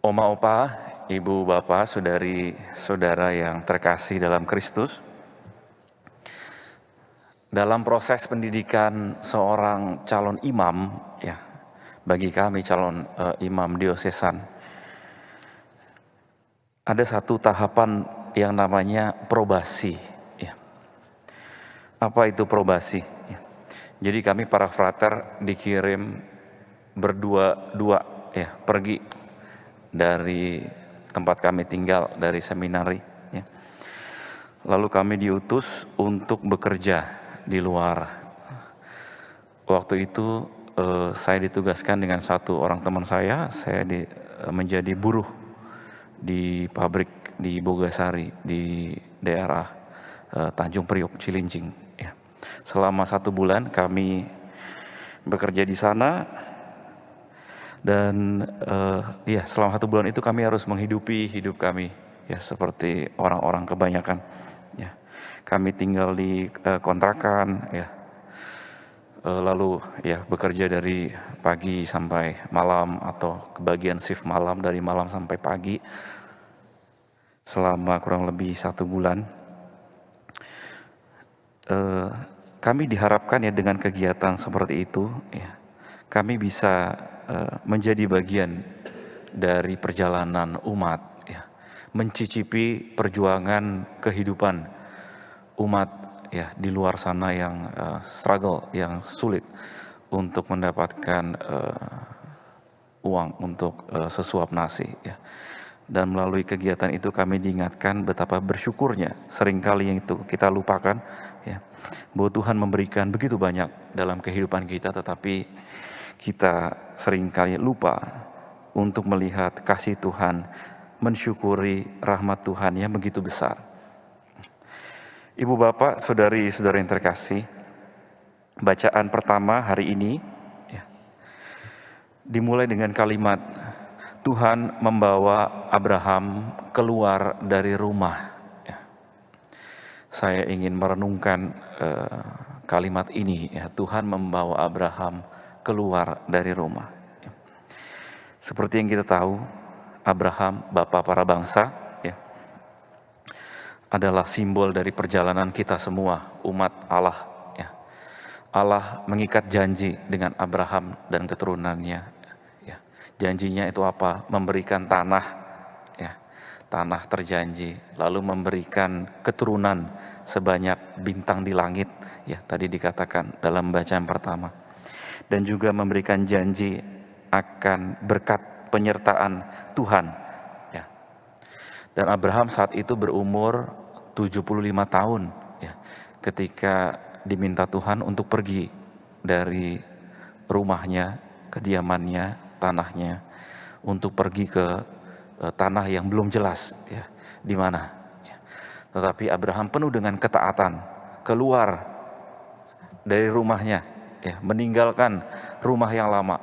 Oma, opa, ibu, bapak, saudari, saudara yang terkasih dalam Kristus. Dalam proses pendidikan seorang calon imam, ya, bagi kami calon imam diosesan, ada satu tahapan yang namanya probasi. Ya. Apa itu probasi? Ya. Jadi kami para frater dikirim berdua-dua, ya, pergi dari tempat kami tinggal, dari seminari. Ya. Lalu kami diutus untuk bekerja di luar. Waktu itu saya ditugaskan dengan satu orang teman saya menjadi buruh di pabrik di Bogasari, di daerah Tanjung Priok, Cilincing. Ya. Selama 1 bulan kami bekerja di sana, dan ya selama 1 bulan itu kami harus menghidupi hidup kami, ya seperti orang-orang kebanyakan. Ya. Kami tinggal di kontrakan, ya. Lalu ya bekerja dari pagi sampai malam atau kebagian shift malam dari malam sampai pagi selama kurang lebih 1 bulan. Kami diharapkan ya dengan kegiatan seperti itu, ya, kami bisa menjadi bagian dari perjalanan umat, ya, mencicipi perjuangan kehidupan umat, ya, di luar sana yang struggle, yang sulit untuk mendapatkan uang untuk sesuap nasi, ya. Dan melalui kegiatan itu kami diingatkan betapa bersyukurnya seringkali yang itu kita lupakan, ya, bahwa Tuhan memberikan begitu banyak dalam kehidupan kita, tetapi kita seringkali lupa untuk melihat kasih Tuhan, mensyukuri rahmat Tuhan yang begitu besar. Ibu, bapak, saudari-saudara yang terkasih, bacaan pertama hari ini, ya, dimulai dengan kalimat Tuhan membawa Abraham keluar dari rumah. Ya. Saya ingin merenungkan kalimat ini, ya, Tuhan membawa Abraham keluar dari rumah. Ya. Seperti yang kita tahu, Abraham, bapa para bangsa, ya, adalah simbol dari perjalanan kita semua, umat Allah. Ya. Allah mengikat janji dengan Abraham dan keturunannya. Janjinya itu apa? Memberikan tanah, ya, tanah terjanji, lalu memberikan keturunan sebanyak bintang di langit, ya, tadi dikatakan dalam bacaan pertama, dan juga memberikan janji akan berkat penyertaan Tuhan, ya. Dan Abraham saat itu berumur 75 tahun, ya, ketika diminta Tuhan untuk pergi dari rumahnya, kediamannya, tanahnya, untuk pergi ke tanah yang belum jelas, ya, di mana. Ya. Tetapi Abraham penuh dengan ketaatan, keluar dari rumahnya, ya, meninggalkan rumah yang lama,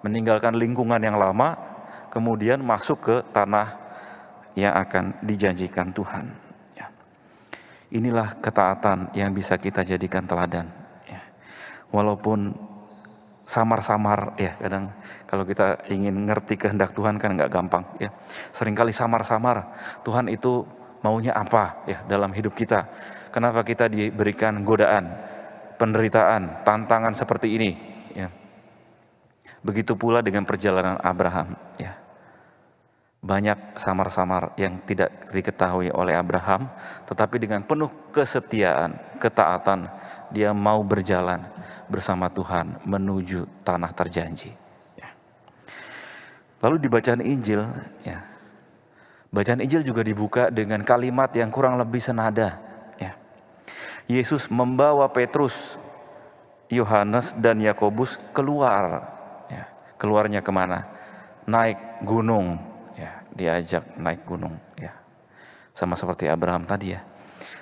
meninggalkan lingkungan yang lama, kemudian masuk ke tanah yang akan dijanjikan Tuhan. Ya. Inilah ketaatan yang bisa kita jadikan teladan. Ya. Walaupun samar-samar, ya, kadang kalau kita ingin ngerti kehendak Tuhan kan nggak gampang, ya. Seringkali samar-samar Tuhan itu maunya apa, ya, dalam hidup kita. Kenapa kita diberikan godaan, penderitaan, tantangan seperti ini, ya. Begitu pula dengan perjalanan Abraham, ya. Banyak samar-samar yang tidak diketahui oleh Abraham, tetapi dengan penuh kesetiaan, ketaatan, dia mau berjalan bersama Tuhan menuju tanah terjanji. Ya. Lalu di bacaan Injil, ya, bacaan Injil juga dibuka dengan kalimat yang kurang lebih senada. Ya. Yesus membawa Petrus, Yohanes, dan Yakobus keluar. Ya. Keluarnya kemana? Naik gunung. Ya. Diajak naik gunung. Ya. Sama seperti Abraham tadi, ya.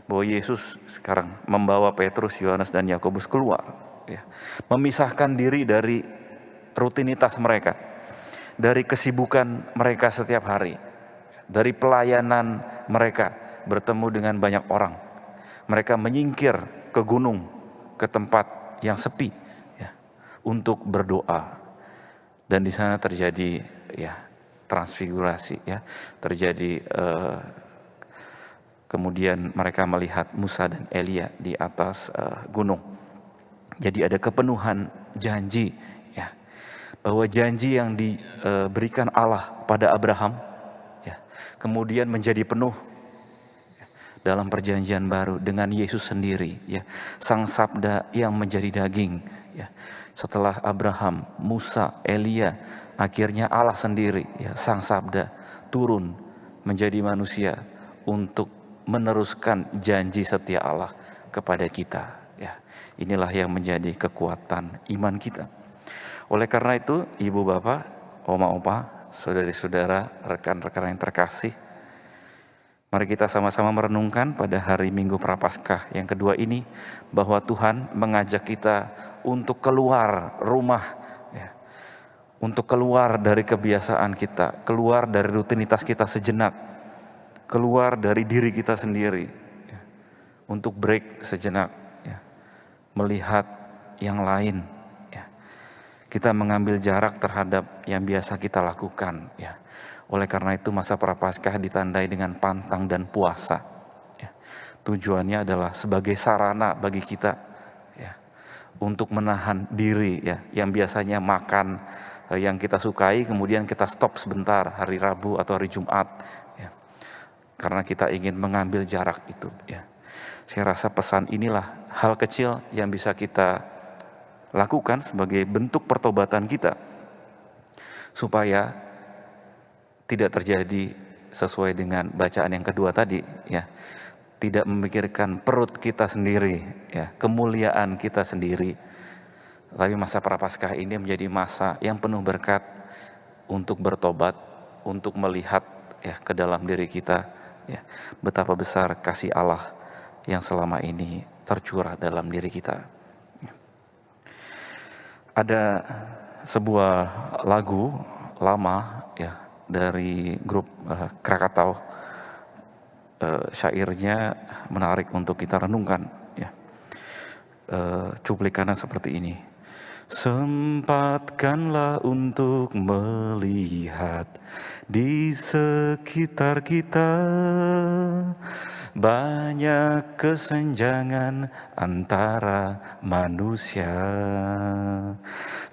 Bahwa Yesus sekarang membawa Petrus, Yohanes, dan Yakobus keluar, ya, memisahkan diri dari rutinitas mereka, dari kesibukan mereka setiap hari, dari pelayanan mereka bertemu dengan banyak orang. Mereka menyingkir ke gunung, ke tempat yang sepi, ya, untuk berdoa. Dan di sana terjadi, ya, transfigurasi ya, terjadi kemudian mereka melihat Musa dan Elia di atas gunung. Jadi ada kepenuhan janji ya, bahwa janji yang diberikan Allah pada Abraham ya, kemudian menjadi penuh dalam perjanjian baru dengan Yesus sendiri ya, Sang Sabda yang menjadi daging ya. Setelah Abraham, Musa, Elia, akhirnya Allah sendiri ya, Sang Sabda turun menjadi manusia untuk meneruskan janji setia Allah kepada kita ya. Inilah yang menjadi kekuatan iman kita. Oleh karena itu, ibu bapak, oma opa, saudari-saudara, rekan-rekan yang terkasih, mari kita sama-sama merenungkan pada hari Minggu Prapaskah yang kedua ini, bahwa Tuhan mengajak kita untuk keluar rumah, ya, untuk keluar dari kebiasaan kita, keluar dari rutinitas kita sejenak, keluar dari diri kita sendiri, ya, untuk break sejenak, ya, melihat yang lain. Ya. Kita mengambil jarak terhadap yang biasa kita lakukan. Ya. Oleh karena itu masa Prapaskah ditandai dengan pantang dan puasa. Ya. Tujuannya adalah sebagai sarana bagi kita ya, untuk menahan diri ya, yang biasanya makan yang kita sukai kemudian kita stop sebentar hari Rabu atau hari Jumat ya, karena kita ingin mengambil jarak itu ya. Saya rasa pesan inilah hal kecil yang bisa kita lakukan sebagai bentuk pertobatan kita supaya tidak terjadi sesuai dengan bacaan yang kedua tadi ya, tidak memikirkan perut kita sendiri ya, kemuliaan kita sendiri, tapi masa Prapaskah ini menjadi masa yang penuh berkat untuk bertobat, untuk melihat ya ke dalam diri kita ya, betapa besar kasih Allah yang selama ini tercurah dalam diri kita. Ada sebuah lagu lama ya dari grup Krakatau, syairnya menarik untuk kita renungkan ya. Cuplikannya seperti ini. Sempatkanlah untuk melihat di sekitar kita, banyak kesenjangan antara manusia.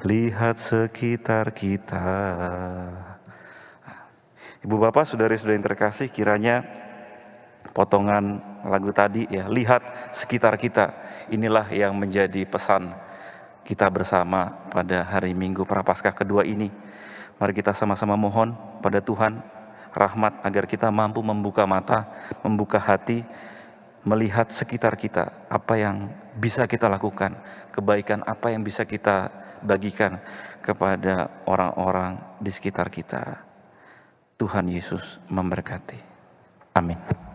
Lihat sekitar kita. Ibu bapak, saudari-saudari yang terkasih, kiranya potongan lagu tadi ya, lihat sekitar kita, inilah yang menjadi pesan kita bersama pada hari Minggu Prapaskah kedua ini. Mari kita sama-sama mohon pada Tuhan rahmat agar kita mampu membuka mata, membuka hati, melihat sekitar kita, apa yang bisa kita lakukan, kebaikan apa yang bisa kita bagikan kepada orang-orang di sekitar kita. Tuhan Yesus memberkati. Amin.